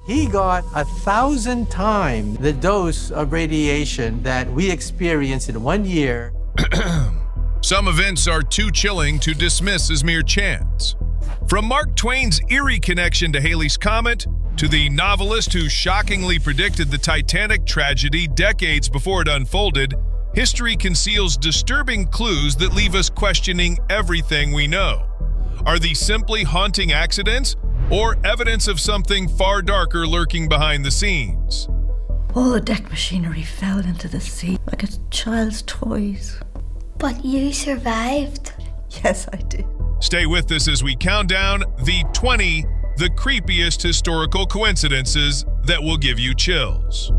He got 1,000 times the dose of radiation that we experienced in 1 year. Some events are too chilling to dismiss as mere chance. From Mark Twain's eerie connection to Halley's Comet, to the novelist who shockingly predicted the Titanic tragedy decades before it unfolded, history conceals disturbing clues that leave us questioning everything we know. Are these simply haunting accidents, or evidence of something far darker lurking behind the scenes? All the deck machinery fell into the sea like a child's toys. But you survived. Yes, I did. Stay with us as we count down the creepiest historical coincidences that will give you chills.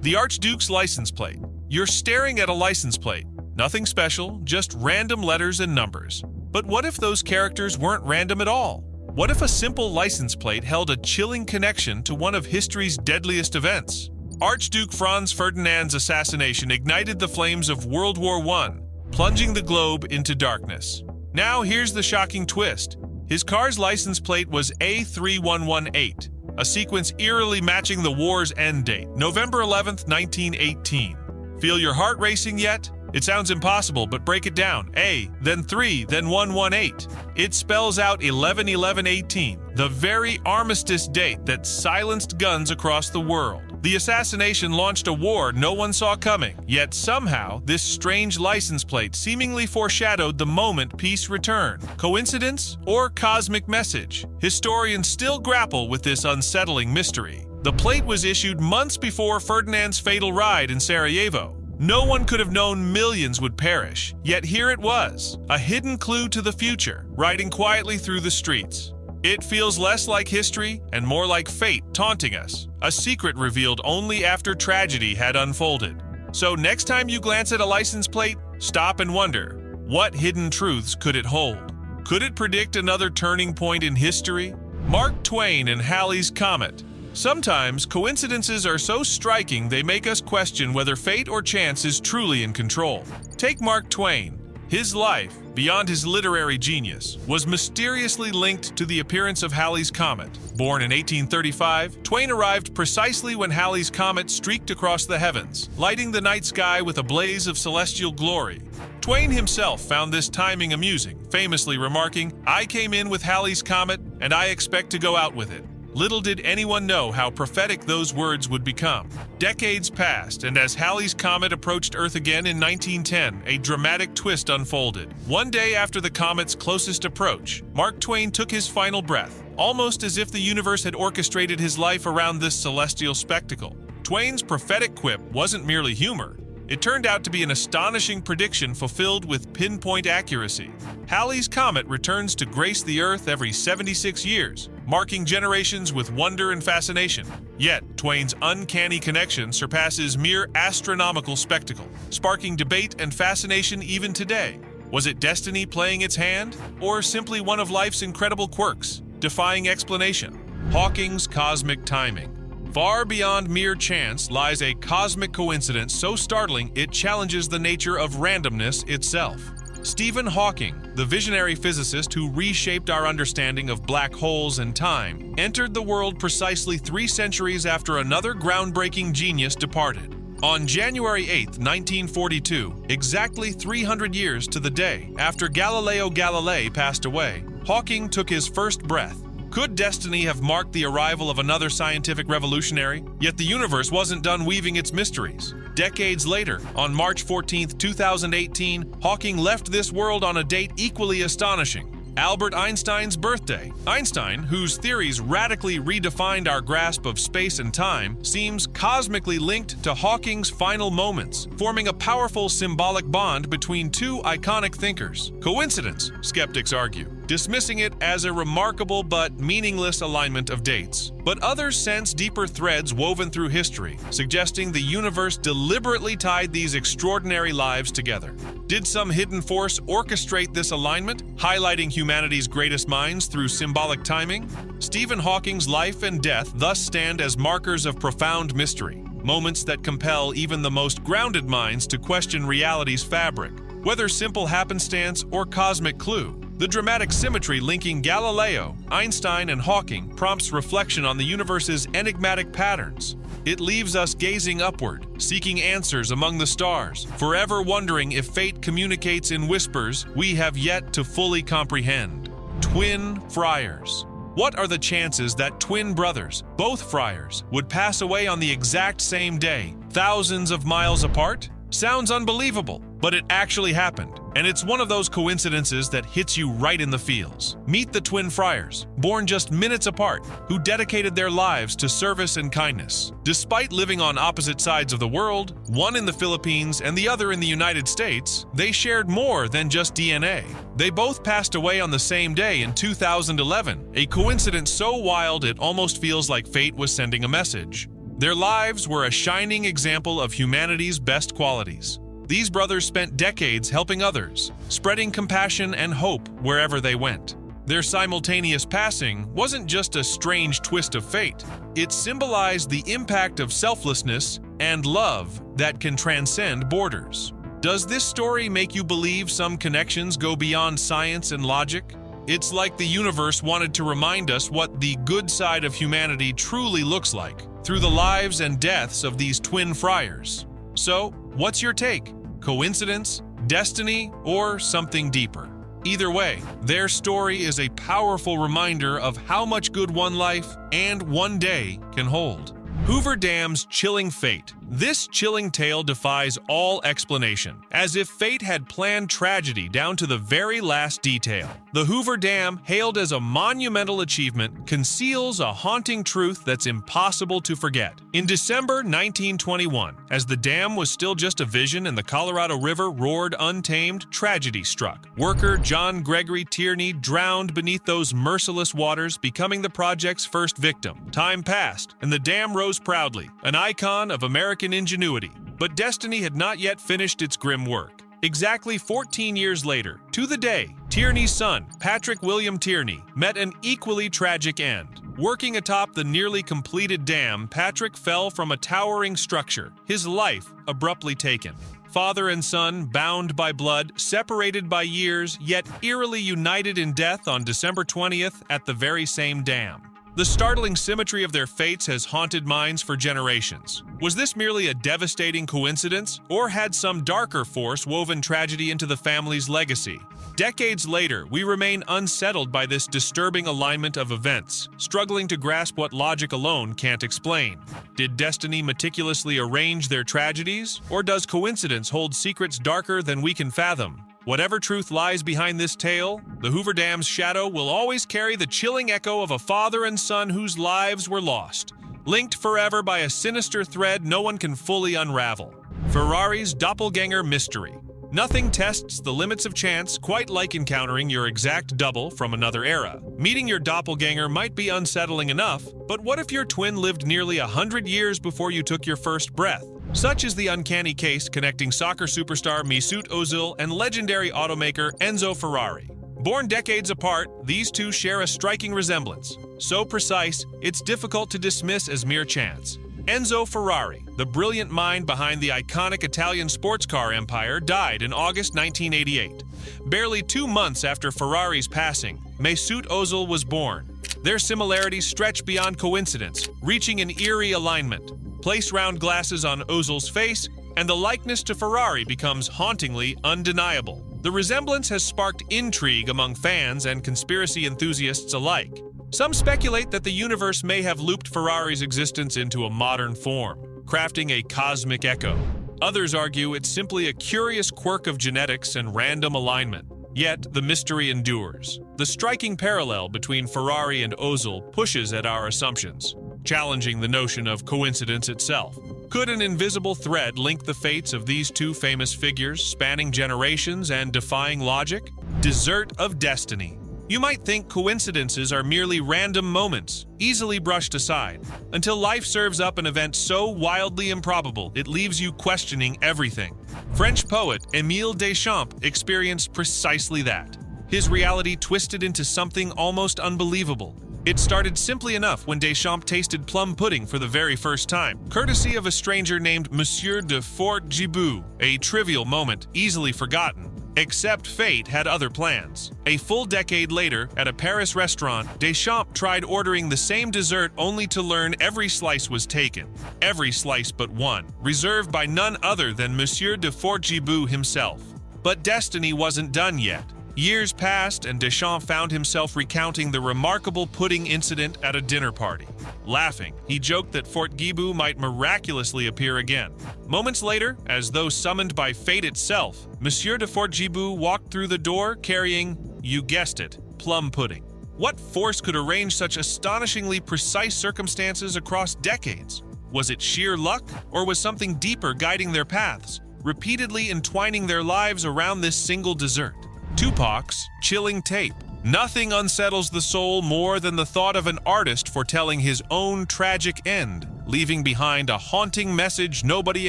The Archduke's license plate. You're staring at a license plate. Nothing special, just random letters and numbers. But what if those characters weren't random at all? What if a simple license plate held a chilling connection to one of history's deadliest events? Archduke Franz Ferdinand's assassination ignited the flames of World War I, plunging the globe into darkness. Now here's the shocking twist. His car's license plate was A3118, a sequence eerily matching the war's end date, November 11th, 1918. Feel your heart racing yet? It sounds impossible, but break it down. A, then 3, then 118. It spells out 11/11/18, the very armistice date that silenced guns across the world. The assassination launched a war no one saw coming, yet somehow this strange license plate seemingly foreshadowed the moment peace returned. Coincidence or cosmic message? Historians still grapple with this unsettling mystery. The plate was issued months before Ferdinand's fatal ride in Sarajevo. No one could have known millions would perish, yet here it was, a hidden clue to the future, riding quietly through the streets. It feels less like history and more like fate taunting us, a secret revealed only after tragedy had unfolded. So next time you glance at a license plate, stop and wonder, what hidden truths could it hold? Could it predict another turning point in history? Mark Twain and Halley's Comet. Sometimes coincidences are so striking they make us question whether fate or chance is truly in control. Take Mark Twain. His life, beyond his literary genius, was mysteriously linked to the appearance of Halley's Comet. Born in 1835, Twain arrived precisely when Halley's Comet streaked across the heavens, lighting the night sky with a blaze of celestial glory. Twain himself found this timing amusing, famously remarking, "I came in with Halley's Comet, and I expect to go out with it." Little did anyone know how prophetic those words would become. Decades passed, and as Halley's Comet approached Earth again in 1910, a dramatic twist unfolded. One day after the comet's closest approach, Mark Twain took his final breath, almost as if the universe had orchestrated his life around this celestial spectacle. Twain's prophetic quip wasn't merely humor. It turned out to be an astonishing prediction fulfilled with pinpoint accuracy. Halley's Comet returns to grace the Earth every 76 years, marking generations with wonder and fascination. Yet, Twain's uncanny connection surpasses mere astronomical spectacle, sparking debate and fascination even today. Was it destiny playing its hand, or simply one of life's incredible quirks, defying explanation? Hawking's cosmic timing. Far beyond mere chance lies a cosmic coincidence so startling it challenges the nature of randomness itself. Stephen Hawking, the visionary physicist who reshaped our understanding of black holes and time, entered the world precisely 3 centuries after another groundbreaking genius departed. On January 8, 1942, exactly 300 years to the day after Galileo Galilei passed away, Hawking took his first breath. Could destiny have marked the arrival of another scientific revolutionary? Yet the universe wasn't done weaving its mysteries. Decades later, on March 14, 2018, Hawking left this world on a date equally astonishing: Albert Einstein's birthday. Einstein, whose theories radically redefined our grasp of space and time, seems cosmically linked to Hawking's final moments, forming a powerful symbolic bond between 2 iconic thinkers. Coincidence, skeptics argue, dismissing it as a remarkable but meaningless alignment of dates. But others sense deeper threads woven through history, suggesting the universe deliberately tied these extraordinary lives together. Did some hidden force orchestrate this alignment, highlighting humanity's greatest minds through symbolic timing? Stephen Hawking's life and death thus stand as markers of profound mystery, moments that compel even the most grounded minds to question reality's fabric. Whether simple happenstance or cosmic clue, The dramatic symmetry linking Galileo, Einstein, and Hawking prompts reflection on the universe's enigmatic patterns. It leaves us gazing upward, seeking answers among the stars, forever wondering if fate communicates in whispers we have yet to fully comprehend. Twin friars. What are the chances that twin brothers, both friars, would pass away on the exact same day, thousands of miles apart? Sounds unbelievable, but it actually happened, and it's one of those coincidences that hits you right in the feels. Meet the twin friars, born just minutes apart, who dedicated their lives to service and kindness. Despite living on opposite sides of the world, one in the Philippines and the other in the United States, they shared more than just DNA. They both passed away on the same day in 2011, a coincidence so wild it almost feels like fate was sending a message. Their lives were a shining example of humanity's best qualities. These brothers spent decades helping others, spreading compassion and hope wherever they went. Their simultaneous passing wasn't just a strange twist of fate. It symbolized the impact of selflessness and love that can transcend borders. Does this story make you believe some connections go beyond science and logic? It's like the universe wanted to remind us what the good side of humanity truly looks like through the lives and deaths of these twin friars. So, what's your take? Coincidence, destiny, or something deeper? Either way, their story is a powerful reminder of how much good one life and one day can hold. Hoover Dam's chilling fate. This chilling tale defies all explanation, as if fate had planned tragedy down to the very last detail. The Hoover Dam, hailed as a monumental achievement, conceals a haunting truth that's impossible to forget. In December 1921, as the dam was still just a vision and the Colorado River roared untamed, tragedy struck. Worker John Gregory Tierney drowned beneath those merciless waters, becoming the project's first victim. Time passed, and the dam rose proudly, an icon of American ingenuity. But destiny had not yet finished its grim work. Exactly 14 years later, to the day, Tierney's son, Patrick William Tierney, met an equally tragic end. Working atop the nearly completed dam, Patrick fell from a towering structure, his life abruptly taken. Father and son, bound by blood, separated by years, yet eerily united in death on December 20th at the very same dam. The startling symmetry of their fates has haunted minds for generations. Was this merely a devastating coincidence, or had some darker force woven tragedy into the family's legacy? Decades later, we remain unsettled by this disturbing alignment of events, struggling to grasp what logic alone can't explain. Did destiny meticulously arrange their tragedies, or does coincidence hold secrets darker than we can fathom? Whatever truth lies behind this tale, the Hoover Dam's shadow will always carry the chilling echo of a father and son whose lives were lost, linked forever by a sinister thread no one can fully unravel. Ferrari's doppelganger mystery. Nothing tests the limits of chance quite like encountering your exact double from another era. Meeting your doppelganger might be unsettling enough, but what if your twin lived nearly 100 years before you took your first breath? Such is the uncanny case connecting soccer superstar Mesut Ozil and legendary automaker Enzo Ferrari. Born decades apart, these two share a striking resemblance. So precise, it's difficult to dismiss as mere chance. Enzo Ferrari, the brilliant mind behind the iconic Italian sports car empire, died in August 1988. Barely 2 months after Ferrari's passing, Mesut Ozil was born. Their similarities stretch beyond coincidence, reaching an eerie alignment. Place round glasses on Ozil's face, and the likeness to Ferrari becomes hauntingly undeniable. The resemblance has sparked intrigue among fans and conspiracy enthusiasts alike. Some speculate that the universe may have looped Ferrari's existence into a modern form, crafting a cosmic echo. Others argue it's simply a curious quirk of genetics and random alignment. Yet, the mystery endures. The striking parallel between Ferrari and Ozil pushes at our assumptions, challenging the notion of coincidence itself. Could an invisible thread link the fates of these two famous figures, spanning generations and defying logic? Desert of destiny. You might think coincidences are merely random moments, easily brushed aside, until life serves up an event so wildly improbable it leaves you questioning everything. French poet Émile Deschamps experienced precisely that. His reality twisted into something almost unbelievable. It started simply enough when Deschamps tasted plum pudding for the very first time, courtesy of a stranger named Monsieur de Fort Gibou, a trivial moment easily forgotten. Except fate had other plans. A full decade later, at a Paris restaurant, Deschamps tried ordering the same dessert only to learn every slice was taken. Every slice but one, reserved by none other than Monsieur de Fortgibou himself. But destiny wasn't done yet. Years passed and Deschamps found himself recounting the remarkable pudding incident at a dinner party. Laughing, he joked that Fortgibou might miraculously appear again. Moments later, as though summoned by fate itself, Monsieur de Fortgibou walked through the door carrying, you guessed it, plum pudding. What force could arrange such astonishingly precise circumstances across decades? Was it sheer luck, or was something deeper guiding their paths, repeatedly entwining their lives around this single dessert? Tupac's chilling tape. Nothing unsettles the soul more than the thought of an artist foretelling his own tragic end, leaving behind a haunting message nobody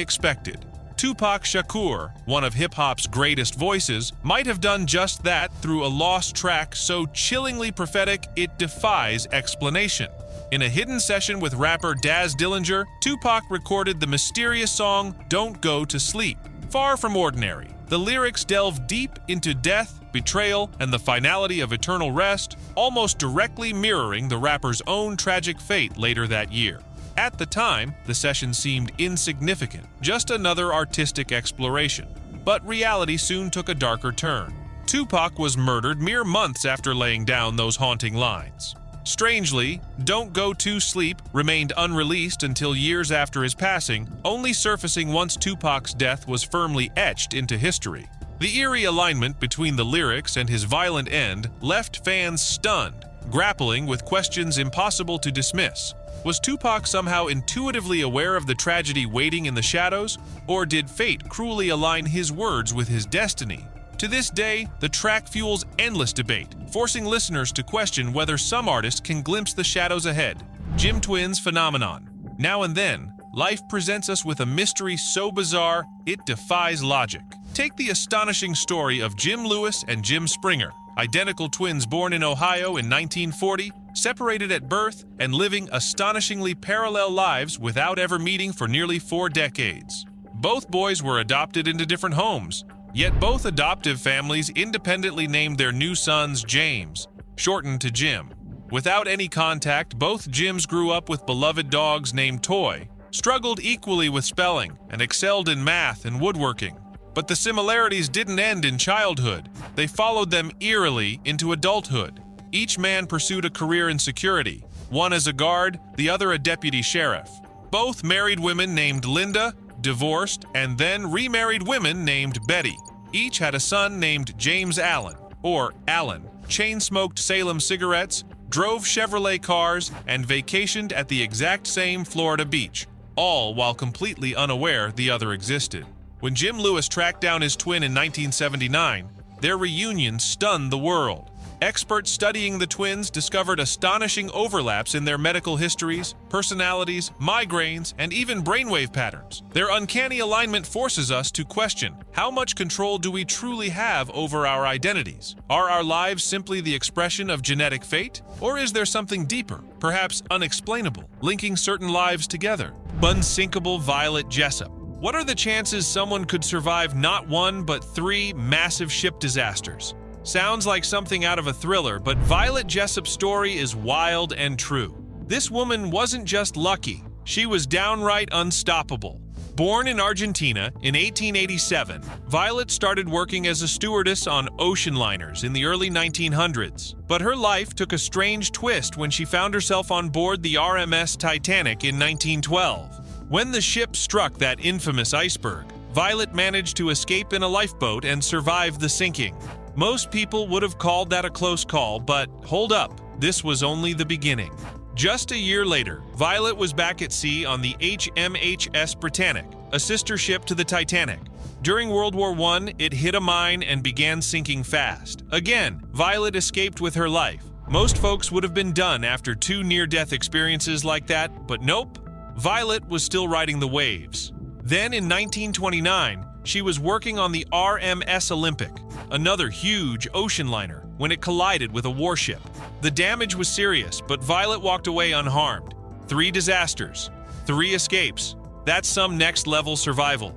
expected. Tupac Shakur, one of hip-hop's greatest voices, might have done just that through a lost track so chillingly prophetic it defies explanation. In a hidden session with rapper Daz Dillinger, Tupac recorded the mysterious song Don't Go to Sleep. Far from ordinary, the lyrics delve deep into death, betrayal, and the finality of eternal rest, almost directly mirroring the rapper's own tragic fate later that year. At the time, the session seemed insignificant, just another artistic exploration. But reality soon took a darker turn. Tupac was murdered mere months after laying down those haunting lines. Strangely, Don't Go to Sleep remained unreleased until years after his passing, only surfacing once Tupac's death was firmly etched into history. The eerie alignment between the lyrics and his violent end left fans stunned, grappling with questions impossible to dismiss. Was Tupac somehow intuitively aware of the tragedy waiting in the shadows, or did fate cruelly align his words with his destiny? To this day, the track fuels endless debate, forcing listeners to question whether some artists can glimpse the shadows ahead. Jim Twins phenomenon. Now and then, life presents us with a mystery so bizarre, it defies logic. Take the astonishing story of Jim Lewis and Jim Springer, identical twins born in Ohio in 1940, separated at birth and living astonishingly parallel lives without ever meeting for nearly 4 decades. Both boys were adopted into different homes, yet both adoptive families independently named their new sons James, shortened to Jim. Without any contact, both Jims grew up with beloved dogs named Toy, struggled equally with spelling, and excelled in math and woodworking. But the similarities didn't end in childhood. They followed them eerily into adulthood. Each man pursued a career in security, one as a guard, the other a deputy sheriff. Both married women named Linda, divorced, and then remarried women named Betty. Each had a son named James Allen, or Allen, chain-smoked Salem cigarettes, drove Chevrolet cars, and vacationed at the exact same Florida beach, all while completely unaware the other existed. When Jim Lewis tracked down his twin in 1979, their reunion stunned the world. Experts studying the twins discovered astonishing overlaps in their medical histories, personalities, migraines, and even brainwave patterns. Their uncanny alignment forces us to question, how much control do we truly have over our identities? Are our lives simply the expression of genetic fate? Or is there something deeper, perhaps unexplainable, linking certain lives together? Unsinkable Violet Jessup. What are the chances someone could survive not one but 3 massive ship disasters? Sounds like something out of a thriller, but Violet Jessup's story is wild and true. This woman wasn't just lucky, she was downright unstoppable. Born in Argentina in 1887, Violet started working as a stewardess on ocean liners in the early 1900s. But her life took a strange twist when she found herself on board the RMS Titanic in 1912. When the ship struck that infamous iceberg, Violet managed to escape in a lifeboat and survive the sinking. Most people would have called that a close call, but hold up, this was only the beginning. Just a year later, Violet was back at sea on the HMHS Britannic, a sister ship to the Titanic. During World War I, it hit a mine and began sinking fast. Again, Violet escaped with her life. Most folks would have been done after 2 near-death experiences like that, but nope, Violet was still riding the waves. Then in 1929, she was working on the RMS Olympic, another huge ocean liner, when it collided with a warship. The damage was serious, but Violet walked away unharmed. 3 disasters, 3 escapes. That's some next-level survival.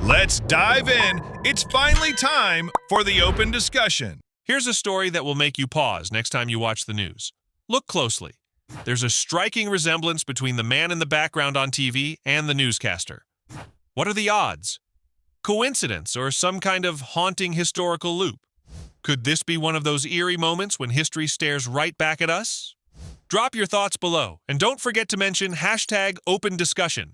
Let's dive in. It's finally time for the open discussion. Here's a story that will make you pause next time you watch the news. Look closely. There's a striking resemblance between the man in the background on TV and the newscaster. What are the odds? Coincidence or some kind of haunting historical loop? Could this be one of those eerie moments when history stares right back at us? Drop your thoughts below, and don't forget to mention #OpenDiscussion.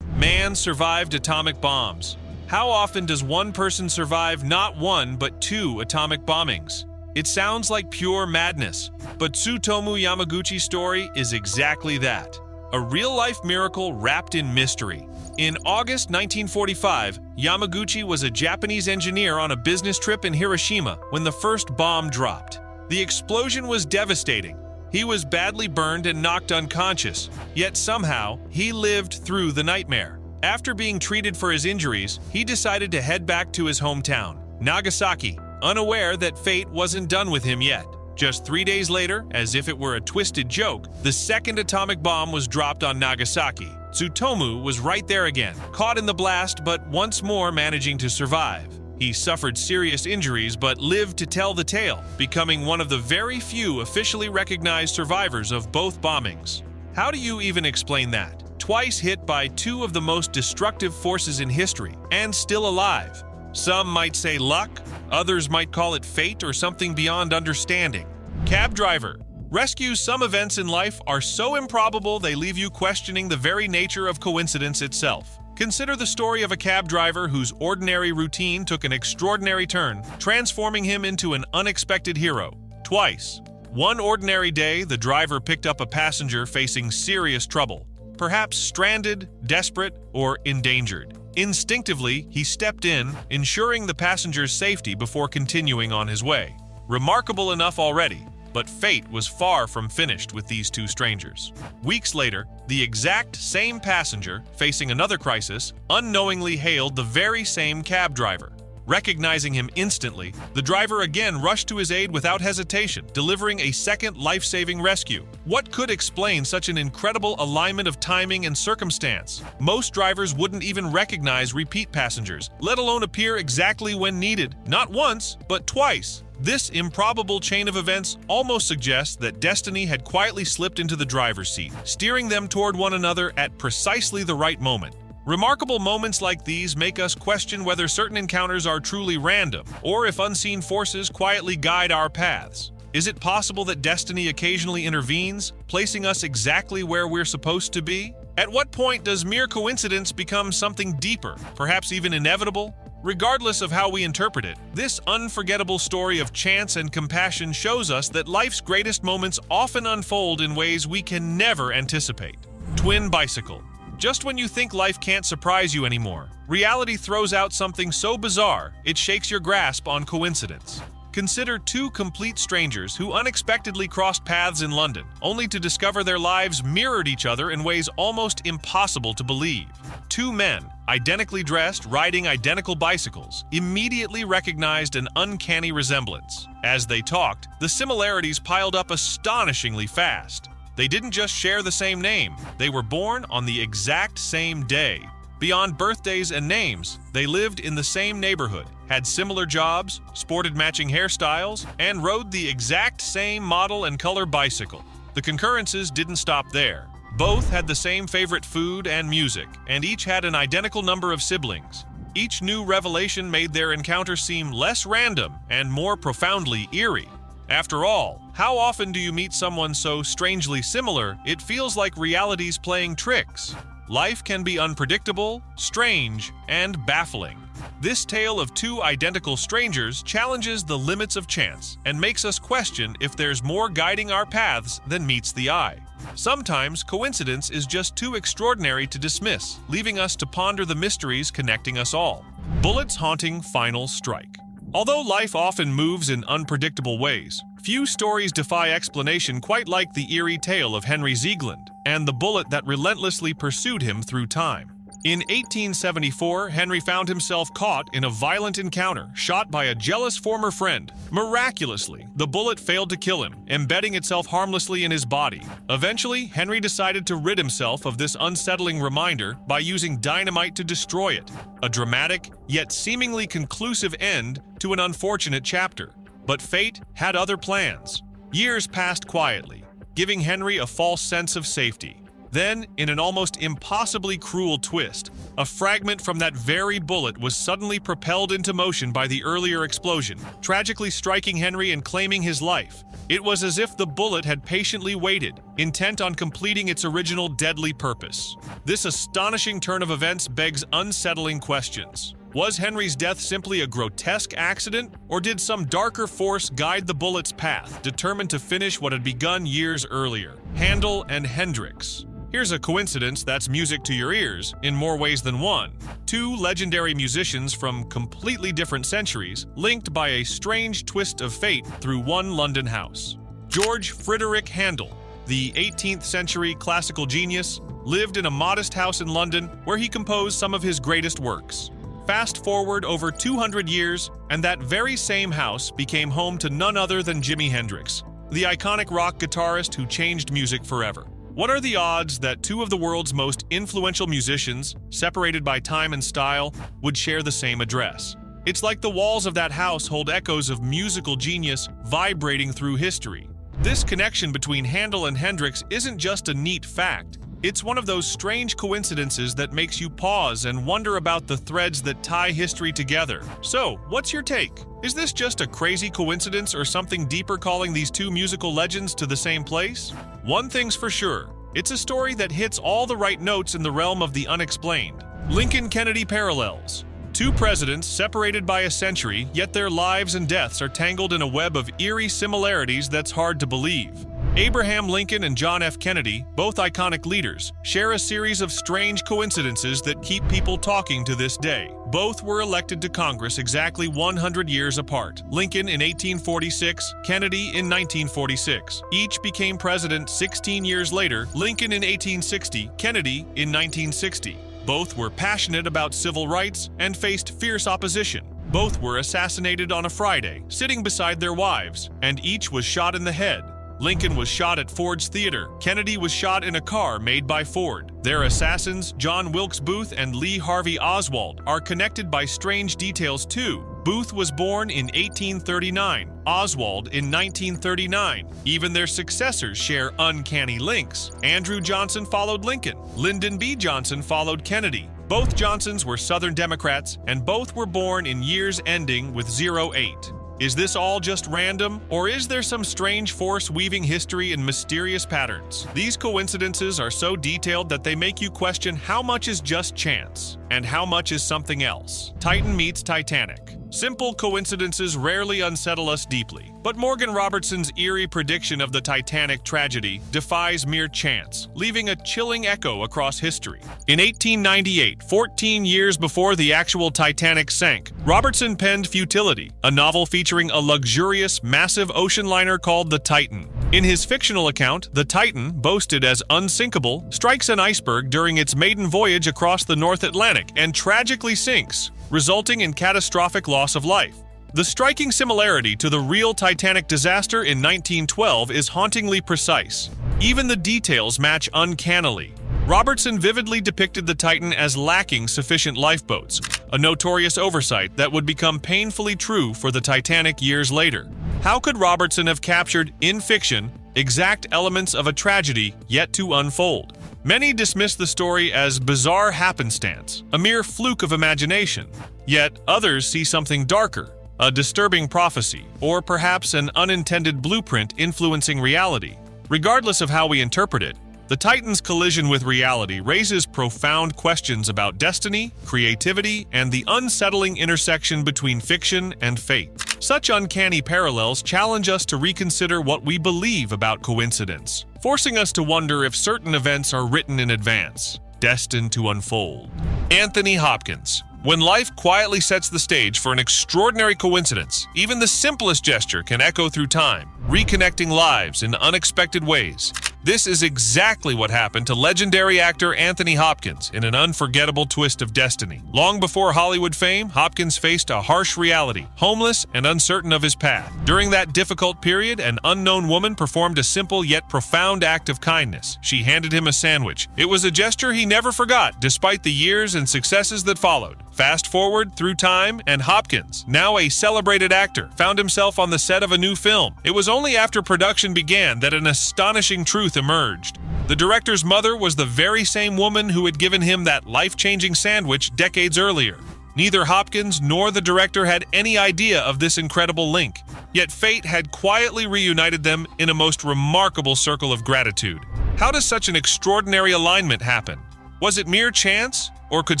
Man survived atomic bombs. How often does one person survive not one but 2 atomic bombings? It sounds like pure madness, but Tsutomu Yamaguchi's story is exactly that. A real-life miracle wrapped in mystery. In August 1945, Yamaguchi was a Japanese engineer on a business trip in Hiroshima when the first bomb dropped. The explosion was devastating. He was badly burned and knocked unconscious, yet somehow he lived through the nightmare. After being treated for his injuries, he decided to head back to his hometown, Nagasaki, unaware that fate wasn't done with him yet. Just 3 days later, as if it were a twisted joke, the second atomic bomb was dropped on Nagasaki. Tsutomu was right there again, caught in the blast but once more managing to survive. He suffered serious injuries but lived to tell the tale, becoming one of the very few officially recognized survivors of both bombings. How do you even explain that? Twice hit by 2 of the most destructive forces in history, and still alive. Some might say luck, others might call it fate or something beyond understanding. Cab driver. Rescues. Some events in life are so improbable they leave you questioning the very nature of coincidence itself. Consider the story of a cab driver whose ordinary routine took an extraordinary turn, transforming him into an unexpected hero. Twice. One ordinary day, the driver picked up a passenger facing serious trouble. Perhaps stranded, desperate, or endangered. Instinctively, he stepped in, ensuring the passenger's safety before continuing on his way. Remarkable enough already, but fate was far from finished with these 2 strangers. Weeks later, the exact same passenger, facing another crisis, unknowingly hailed the very same cab driver. Recognizing him instantly, the driver again rushed to his aid without hesitation, delivering a second life-saving rescue. What could explain such an incredible alignment of timing and circumstance? Most drivers wouldn't even recognize repeat passengers, let alone appear exactly when needed, not once, but twice. This improbable chain of events almost suggests that destiny had quietly slipped into the driver's seat, steering them toward one another at precisely the right moment. Remarkable moments like these make us question whether certain encounters are truly random, or if unseen forces quietly guide our paths. Is it possible that destiny occasionally intervenes, placing us exactly where we're supposed to be? At what point does mere coincidence become something deeper, perhaps even inevitable? Regardless of how we interpret it, this unforgettable story of chance and compassion shows us that life's greatest moments often unfold in ways we can never anticipate. Twin bicycle. Just when you think life can't surprise you anymore, reality throws out something so bizarre, it shakes your grasp on coincidence. Consider 2 complete strangers who unexpectedly crossed paths in London, only to discover their lives mirrored each other in ways almost impossible to believe. 2 men, identically dressed, riding identical bicycles, immediately recognized an uncanny resemblance. As they talked, the similarities piled up astonishingly fast. They didn't just share the same name, they were born on the exact same day. Beyond birthdays and names, they lived in the same neighborhood, had similar jobs, sported matching hairstyles, and rode the exact same model and color bicycle. The concurrences didn't stop there. Both had the same favorite food and music, and each had an identical number of siblings. Each new revelation made their encounter seem less random and more profoundly eerie. After all, how often do you meet someone so strangely similar, it feels like reality's playing tricks? Life can be unpredictable, strange, and baffling. This tale of 2 identical strangers challenges the limits of chance and makes us question if there's more guiding our paths than meets the eye. Sometimes coincidence is just too extraordinary to dismiss, leaving us to ponder the mysteries connecting us all. Bullets haunting final strike. Although life often moves in unpredictable ways, few stories defy explanation quite like the eerie tale of Henry Ziegland and the bullet that relentlessly pursued him through time. In 1874, Henry found himself caught in a violent encounter, shot by a jealous former friend. Miraculously, the bullet failed to kill him, embedding itself harmlessly in his body. Eventually, Henry decided to rid himself of this unsettling reminder by using dynamite to destroy it. A dramatic, yet seemingly conclusive end to an unfortunate chapter. But fate had other plans. Years passed quietly, giving Henry a false sense of safety. Then, in an almost impossibly cruel twist, a fragment from that very bullet was suddenly propelled into motion by the earlier explosion, tragically striking Henry and claiming his life. It was as if the bullet had patiently waited, intent on completing its original deadly purpose. This astonishing turn of events begs unsettling questions. Was Henry's death simply a grotesque accident, or did some darker force guide the bullet's path, determined to finish what had begun years earlier? Handel and Hendrix. Here's a coincidence that's music to your ears in more ways than one. Two legendary musicians from completely different centuries, linked by a strange twist of fate through one London house. George Frederick Handel, the 18th century classical genius, lived in a modest house in London where he composed some of his greatest works. Fast forward over 200 years, and that very same house became home to none other than Jimi Hendrix, the iconic rock guitarist who changed music forever. What are the odds that two of the world's most influential musicians, separated by time and style, would share the same address? It's like the walls of that house hold echoes of musical genius vibrating through history. This connection between Handel and Hendrix isn't just a neat fact. It's one of those strange coincidences that makes you pause and wonder about the threads that tie history together. So, what's your take? Is this just a crazy coincidence or something deeper calling these two musical legends to the same place? One thing's for sure, it's a story that hits all the right notes in the realm of the unexplained. Lincoln-Kennedy parallels. Two presidents separated by a century, yet their lives and deaths are tangled in a web of eerie similarities that's hard to believe. Abraham Lincoln and John F. Kennedy, both iconic leaders, share a series of strange coincidences that keep people talking to this day. Both were elected to Congress exactly 100 years apart. Lincoln in 1846, Kennedy in 1946. Each became president 16 years later, Lincoln in 1860, Kennedy in 1960. Both were passionate about civil rights and faced fierce opposition. Both were assassinated on a Friday, sitting beside their wives, and each was shot in the head. Lincoln was shot at Ford's Theater. Kennedy was shot in a car made by Ford. Their assassins, John Wilkes Booth and Lee Harvey Oswald, are connected by strange details too. Booth was born in 1839, Oswald in 1939. Even their successors share uncanny links. Andrew Johnson followed Lincoln. Lyndon B. Johnson followed Kennedy. Both Johnsons were Southern Democrats, and both were born in years ending with 08. Is this all just random, or is there some strange force weaving history in mysterious patterns? These coincidences are so detailed that they make you question how much is just chance, and how much is something else. Titan meets Titanic. Simple coincidences rarely unsettle us deeply, but Morgan Robertson's eerie prediction of the Titanic tragedy defies mere chance, leaving a chilling echo across history. In 1898, 14 years before the actual Titanic sank, Robertson penned Futility, a novel featuring a luxurious, massive ocean liner called the Titan. In his fictional account, the Titan, boasted as unsinkable, strikes an iceberg during its maiden voyage across the North Atlantic and tragically sinks, resulting in catastrophic loss of life. The striking similarity to the real Titanic disaster in 1912 is hauntingly precise. Even the details match uncannily. Robertson vividly depicted the Titan as lacking sufficient lifeboats, a notorious oversight that would become painfully true for the Titanic years later. How could Robertson have captured, in fiction, exact elements of a tragedy yet to unfold? Many dismiss the story as bizarre happenstance, a mere fluke of imagination. Yet others see something darker, a disturbing prophecy, or perhaps an unintended blueprint influencing reality. Regardless of how we interpret it, the Titan's collision with reality raises profound questions about destiny, creativity, and the unsettling intersection between fiction and fate. Such uncanny parallels challenge us to reconsider what we believe about coincidence, forcing us to wonder if certain events are written in advance, destined to unfold. Anthony Hopkins. When life quietly sets the stage for an extraordinary coincidence, even the simplest gesture can echo through time, reconnecting lives in unexpected ways. This is exactly what happened to legendary actor Anthony Hopkins in an unforgettable twist of destiny. Long before Hollywood fame, Hopkins faced a harsh reality, homeless and uncertain of his path. During that difficult period, an unknown woman performed a simple yet profound act of kindness. She handed him a sandwich. It was a gesture he never forgot, despite the years and successes that followed. Fast forward through time, and Hopkins, now a celebrated actor, found himself on the set of a new film. It was only after production began that an astonishing truth emerged. The director's mother was the very same woman who had given him that life-changing sandwich decades earlier. Neither Hopkins nor the director had any idea of this incredible link, yet fate had quietly reunited them in a most remarkable circle of gratitude. How does such an extraordinary alignment happen? Was it mere chance, or could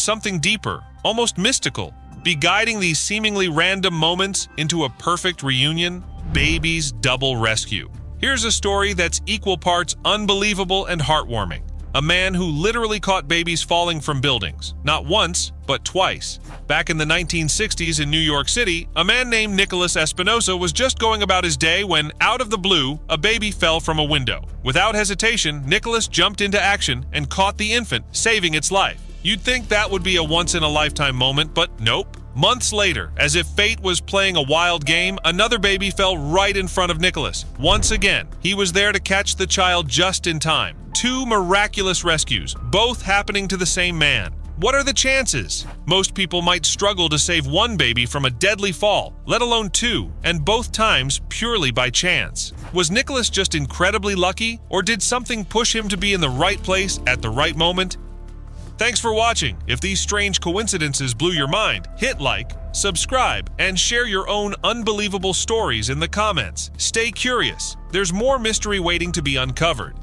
something deeper, almost mystical, be guiding these seemingly random moments into a perfect reunion? Baby's double rescue. Here's a story that's equal parts unbelievable and heartwarming. A man who literally caught babies falling from buildings, not once, but twice. Back in the 1960s in New York City, a man named Nicholas Espinosa was just going about his day when, out of the blue, a baby fell from a window. Without hesitation, Nicholas jumped into action and caught the infant, saving its life. You'd think that would be a once-in-a-lifetime moment, but nope. Months later, as if fate was playing a wild game, another baby fell right in front of Nicholas. Once again, he was there to catch the child just in time. Two miraculous rescues, both happening to the same man. What are the chances? Most people might struggle to save one baby from a deadly fall, let alone two, and both times purely by chance. Was Nicholas just incredibly lucky, or did something push him to be in the right place at the right moment? Thanks for watching. If these strange coincidences blew your mind, hit like, subscribe, and share your own unbelievable stories in the comments. Stay curious. There's more mystery waiting to be uncovered.